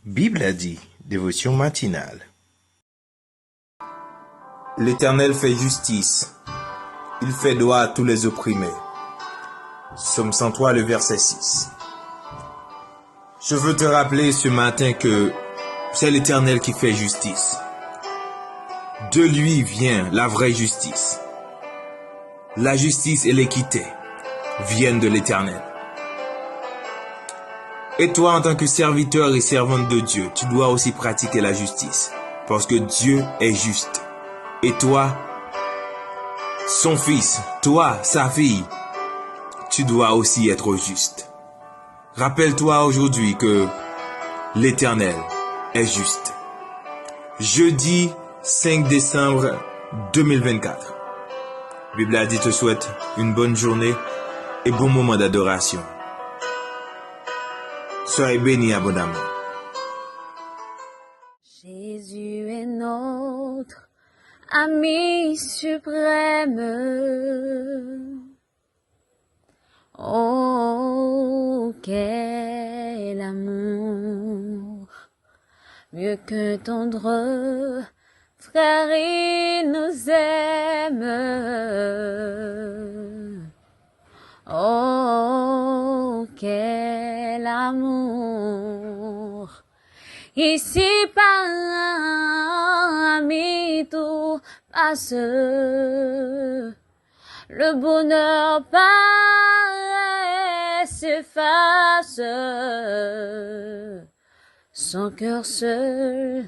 Bible a dit, dévotion matinale. L'Éternel fait justice. Il fait droit à tous les opprimés. Psaume 103, le verset 6. Je veux te rappeler ce matin que c'est l'Éternel qui fait justice. De lui vient la vraie justice. La justice et l'équité viennent de l'Éternel. Et toi, en tant que serviteur et servante de Dieu, tu dois aussi pratiquer la justice, parce que Dieu est juste. Et toi, son fils, toi, sa fille, tu dois aussi être juste. Rappelle-toi aujourd'hui que l'Éternel est juste. Jeudi 5 décembre 2024. La Bible a dit te souhaite une bonne journée et bon moment d'adoration. Soyez bénis abondamment. Jésus est notre ami suprême. Oh, quel amour, mieux qu'un tendre frère, il nous aime. Oh, quel amour, ici parmi tout passe, le bonheur paraît s'efface, son cœur seul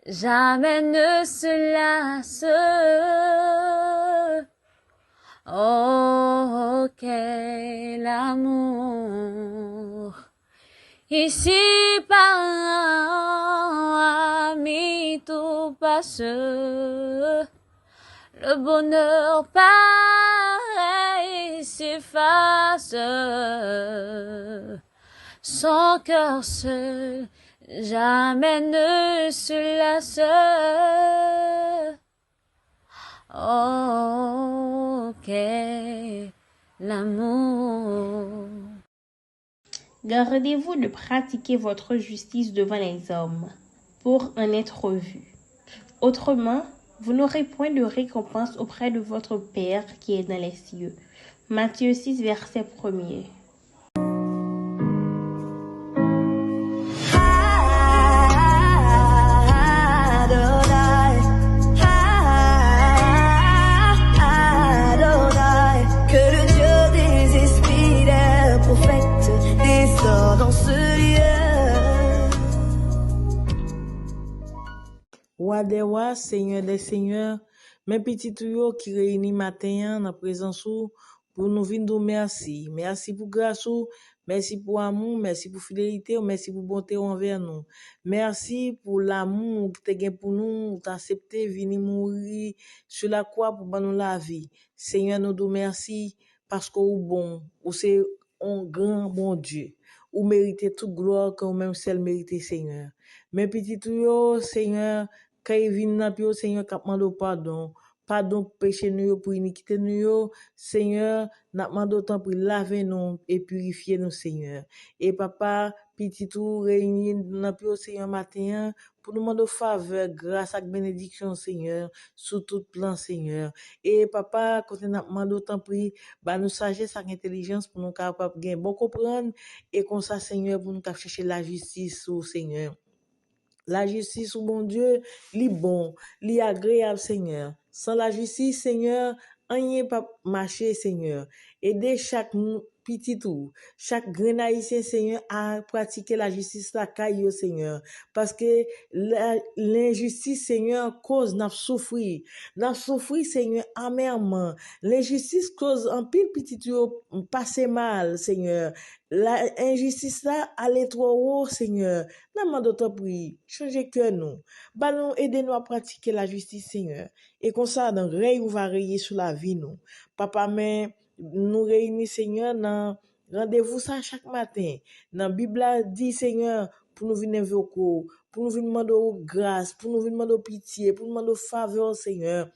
jamais ne se lasse. Oh, quel amour, ici parmi tout passe, le bonheur pareil s'efface, son cœur seul jamais ne se lasse. Oh, quel amour. Gardez-vous de pratiquer votre justice devant les hommes, pour en être vu. Autrement, vous n'aurez point de récompense auprès de votre Père qui est dans les cieux. Matthieu 6, verset 1er. Roi des rois, Seigneur des seigneurs, mes petits tuyaux qui réunissent matin dans présence ou pour nous venir dire merci. Merci pour grâce ou, merci pour amour, merci pour fidélité, merci pour bonté envers nous. Merci pour l'amour que tu as gagné pour nous, tu as accepté venir mourir sur la croix pour nous la vie. Seigneur, nous disons merci parce que vous bon, ou c'est un grand bon Dieu. Ou méritez toute gloire que vous-même seul méritez, Seigneur. Mes petits tuyaux, Seigneur, quand ils viennent dans le Seigneur, qui demande pardon. Pardon pour péché nous, pour iniquité nous, Seigneur, n'a demandé autant pour laver nous et purifier nous, Seigneur. Et papa, petit tout, réunis dans le Seigneur matin, pour nous demander faveur, grâce à bénédiction, Seigneur, sous tout plan, Seigneur. Et papa, quand on a demandé autant pour nous sagesse et intelligence pour nous capables de bon comprendre, et comme ça, Seigneur, pour nous chercher la justice, Seigneur. La justice, bon Dieu, li bon, li agréable, Seigneur. Sans la justice, Seigneur, rien pas marcher, Seigneur. Aidez chaque petit tout, chaque grenaïsien, Seigneur, à pratiquer la justice la caillou, Seigneur. Parce que l'injustice, Seigneur, cause n'a souffrir. N'a souffrir, Seigneur, amèrement. L'injustice cause un pile petit tout, passer mal, Seigneur. La injustice là, aller trop haut, Seigneur. N'a demande autant prier. Changez cœur nous. Nous aidez-nous à pratiquer la justice, Seigneur. Et comme ça, dans règne, on va rayer sur la vie, nous. Papa, mais, nous réunis, Seigneur, dans rendez-vous ça chaque matin. Dans la Bible, dit, Seigneur, pour nous venir invoquer, pour nous venir demander grâce, pour nous venir demander pitié, pour nous demander faveur, Seigneur.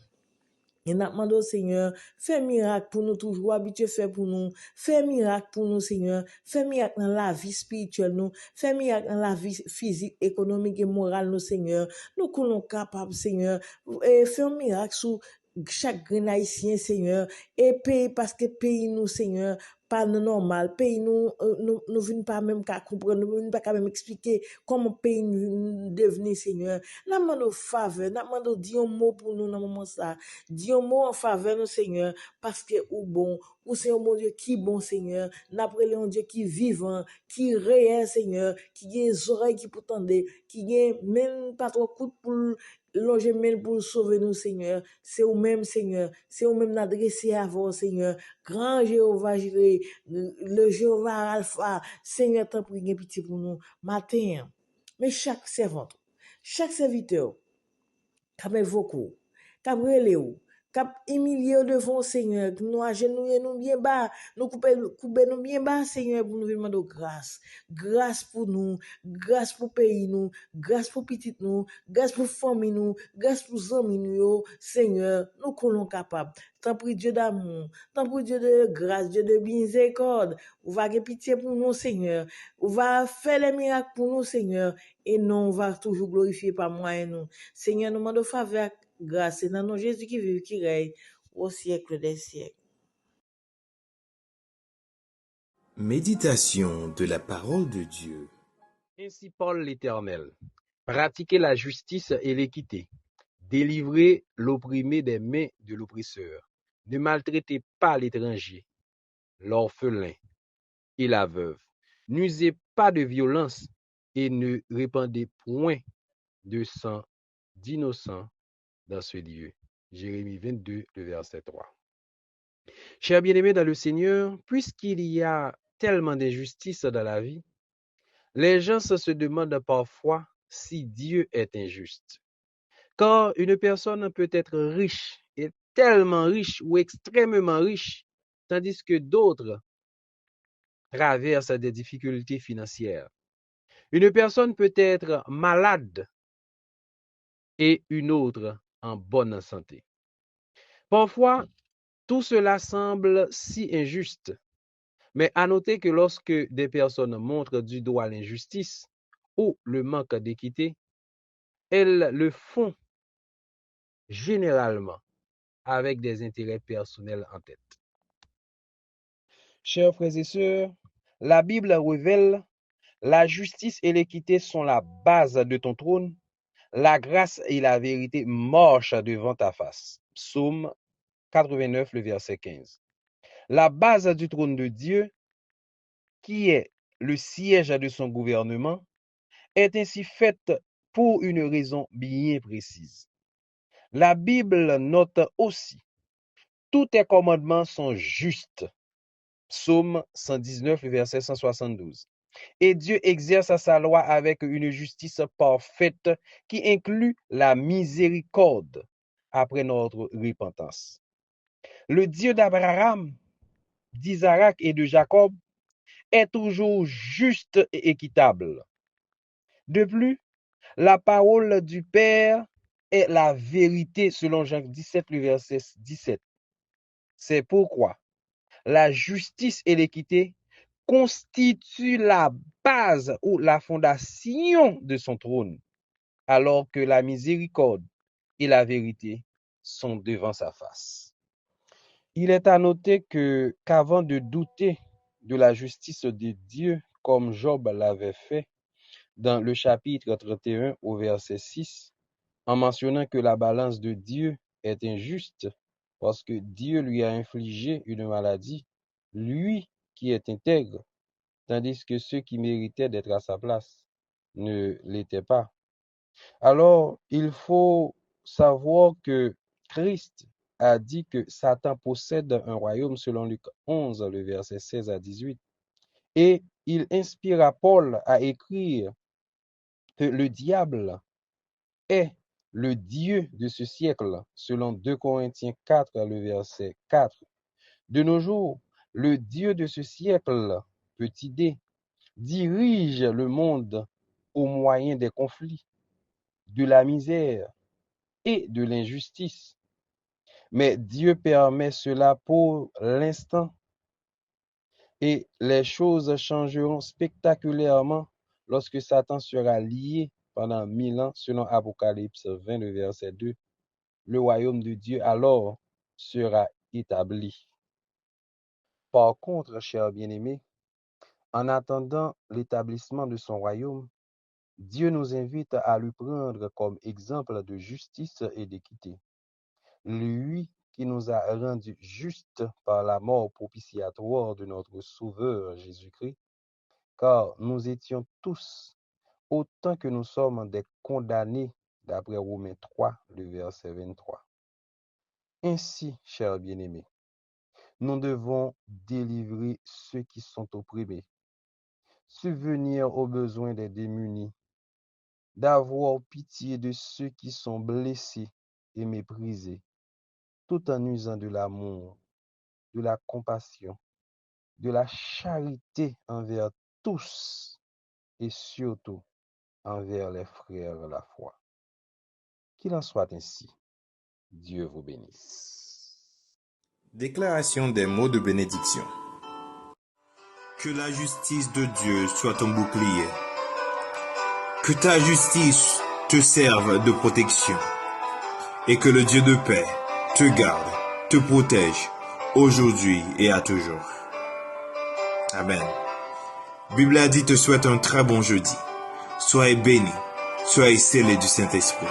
Et nous demandons, Seigneur, fais miracle pour nous toujours habitués faire pour nous. Fais miracle pour nous, Seigneur. Fais miracle dans la vie spirituelle, nous. Fais miracle dans la vie physique, économique et morale, nous, Seigneur. Nous sommes capables, Seigneur. Et fais un miracle sur chaque grain haïtien, Seigneur. Et pays, parce que pays nous, Seigneur, pas normal. Pays nous venons pas même qu'à comprendre, nous venons pas qu'à même expliquer comment pays nous devenir, Seigneur. Nous demandons faveur, nous demandons dire un mot pour nous dans le moment ça. Dis un mot en faveur de Seigneur, parce que ou bon, ou c'est un bon Dieu qui bon Seigneur, n'après un Dieu qui vivant, qui réel Seigneur, qui a des oreilles qui pour tendre, qui a même pas trop coup pour loger même pour sauver nous Seigneur, c'est au même Seigneur, c'est au même adresser à vous Seigneur, grand Jéhovah Jireh, le Jéhovah Alpha, Seigneur t'en prie pitié pour nous matin. Mais chaque servante, chaque serviteur, kap évoqué, kap relé ou, kap humilié devant Seigneur, nous agenouiller nous bien bas, nous couper nous bien bas Seigneur pour nous demander grâce. Grâce pour nous, grâce pour pays nous, grâce pour petit nous, grâce pour famille nous, grâce pour amis nous, Seigneur, nous sommes capables. Tant pis Dieu d'amour, tant pis Dieu de grâce, Dieu de miséricorde, ou va avoir pitié pour nous Seigneur, ou va faire les miracles pour nous Seigneur, et non on va toujours glorifier par moi et nous. Seigneur, nous demandons faveur, grâce, et dans nos Jésus qui vit, qui règne au siècle des siècles. Méditation de la parole de Dieu. Ainsi parle l'Éternel. Pratiquez la justice et l'équité. Délivrez l'opprimé des mains de l'oppresseur. Ne maltraitez pas l'étranger, l'orphelin et la veuve. N'usez pas de violence et ne répandez point de sang d'innocents dans ce lieu. Jérémie 22, le verset 3. Chers bien-aimés dans le Seigneur, puisqu'il y a tellement d'injustice dans la vie, les gens se demandent parfois si Dieu est injuste. Car une personne peut être riche, et tellement riche ou extrêmement riche, tandis que d'autres traversent des difficultés financières. Une personne peut être malade et une autre en bonne santé. Parfois, tout cela semble si injuste, mais à noter que lorsque des personnes montrent du doigt l'injustice ou le manque d'équité, elles le font généralement avec des intérêts personnels en tête. Chers frères et sœurs, la Bible révèle la justice et l'équité sont la base de ton trône. La grâce et la vérité marchent devant ta face. Psaume 89, le verset 15. La base du trône de Dieu, qui est le siège de son gouvernement, est ainsi faite pour une raison bien précise. La Bible note aussi: tous tes commandements sont justes. Psaume 119, verset 172. Et Dieu exerce sa loi avec une justice parfaite qui inclut la miséricorde après notre repentance. Le Dieu d'Abraham, d'Isaac et de Jacob est toujours juste et équitable. De plus, la parole du Père est la vérité selon Jean 17, le verset 17. C'est pourquoi la justice et l'équité constituent la base ou la fondation de son trône, alors que la miséricorde et la vérité sont devant sa face. Il est à noter qu'avant de douter de la justice de Dieu, comme Job l'avait fait dans le chapitre 31 au verset 6, en mentionnant que la balance de Dieu est injuste parce que Dieu lui a infligé une maladie, lui qui est intègre, tandis que ceux qui méritaient d'être à sa place ne l'étaient pas. Alors, il faut savoir que Christ a dit que Satan possède un royaume selon Luc 11, le verset 16 à 18. Et il inspira Paul à écrire que le diable est le Dieu de ce siècle, selon 2 Corinthiens 4, le verset 4. De nos jours, le Dieu de ce siècle, petit d, dirige le monde au moyen des conflits, de la misère et de l'injustice. Mais Dieu permet cela pour l'instant et les choses changeront spectaculairement lorsque Satan sera lié pendant 1000 ans, selon Apocalypse 20, le verset 2. Le royaume de Dieu alors sera établi. Par contre, chers bien-aimés, en attendant l'établissement de son royaume, Dieu nous invite à lui prendre comme exemple de justice et d'équité. Lui qui nous a rendus justes par la mort propitiatoire de notre Sauveur Jésus-Christ, car nous étions tous, autant que nous sommes, des condamnés, d'après Romains 3, le verset 23. Ainsi, chers bien-aimés, nous devons délivrer ceux qui sont opprimés, subvenir aux besoins des démunis, d'avoir pitié de ceux qui sont blessés et méprisés, tout en usant de l'amour, de la compassion, de la charité envers tous et surtout envers les frères de la foi. Qu'il en soit ainsi. Dieu vous bénisse. Déclaration des mots de bénédiction. Que la justice de Dieu soit ton bouclier. Que ta justice te serve de protection. Et que le Dieu de paix te garde, te protège, aujourd'hui et à toujours. Amen. Bible a dit te souhaite un très bon jeudi. Soyez bénis, soyez scellés du Saint-Esprit.